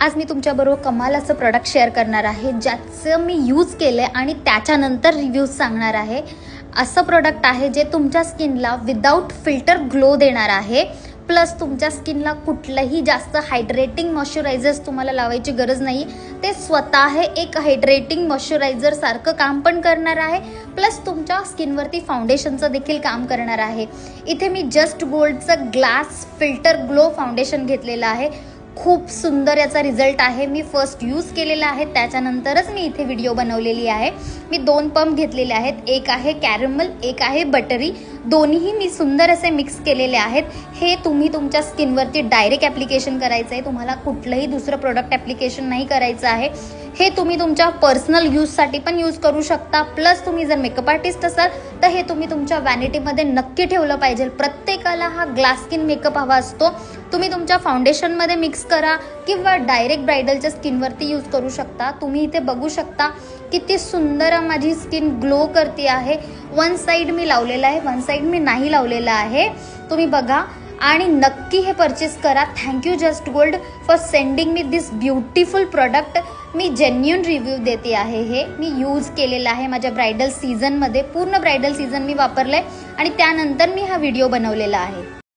आज मी तुमच्याबरोबर कमाल असं प्रोडक्ट शेअर करणार आहे ज्याचं मी यूज केलं आहे आणि त्याच्यानंतर रिव्ह्यूज सांगणार आहे। असं प्रोडक्ट आहे जे तुमच्या स्किनला विदाउट फिल्टर ग्लो देणार आहे, प्लस तुमच्या स्किनला कुठलंही जास्त हायड्रेटिंग मॉइश्चरायझर्स तुम्हाला लावायची गरज नाही। ते स्वतः एक हायड्रेटिंग मॉइश्चरायझर सारखं काम पण करणार आहे, प्लस तुमच्या स्किनवरती फाउंडेशनचं देखील काम करणार आहे। इथे मी जस्ट गोल्डचं ग्लास फिल्टर ग्लो फाउंडेशन घेतलेलं आहे। खूप सुंदर याचा रिझल्ट आहे। मी फर्स्ट यूज केलेला आहे, त्याच्यानंतरच मी इथे व्हिडिओ बनवलेली आहे। मी 2 पंप घेतलेले आहेत, एक आहे कॅरमल, एक आहे बटरी। दोन्हीही मी सुंदर असे मिक्स केलेले आहेत। हे तुम्ही तुमच्या स्किनवरती डायरेक्ट ॲप्लिकेशन करायचं आहे, तुम्हाला कुठलंही दुसरं प्रोडक्ट ॲप्लिकेशन नाही करायचं आहे। हे तुम्ही तुमच्या पर्सनल यूजसाठी पण यूज करू शकता, प्लस तुम्ही जर मेकअप आर्टिस्ट असाल तर हे तुम्ही तुमच्या वॅनिटीमध्ये नक्की ठेवलं पाहिजे। प्रत्येकाला हा ग्लास स्किन मेकअप हवा असतो। तुम्ही तुमच्या फाउंडेशनमध्ये मिक्स करा किंवा डायरेक्ट ब्रायडलच्या स्किनवरती यूज करू शकता। तुम्ही इथे बघू शकता किती सुंदर माझी स्किन ग्लो करते आहे। वन साइड मी लावलेला आहे, वन साइड मी नाही लावलेला आहे, तुम्ही बघा आणि नक्की हे परचेस करा। Thank you just gold for sending me this beautiful product. Me genuine review देते आहे। हे मी यूज केलेलं आहे माझ्या ब्रायडल सीझनमध्ये, पूर्ण ब्रायडल सीझन मी वापरलं आहे आणि त्यानंतर मी हा व्हिडिओ बनवलेला आहे।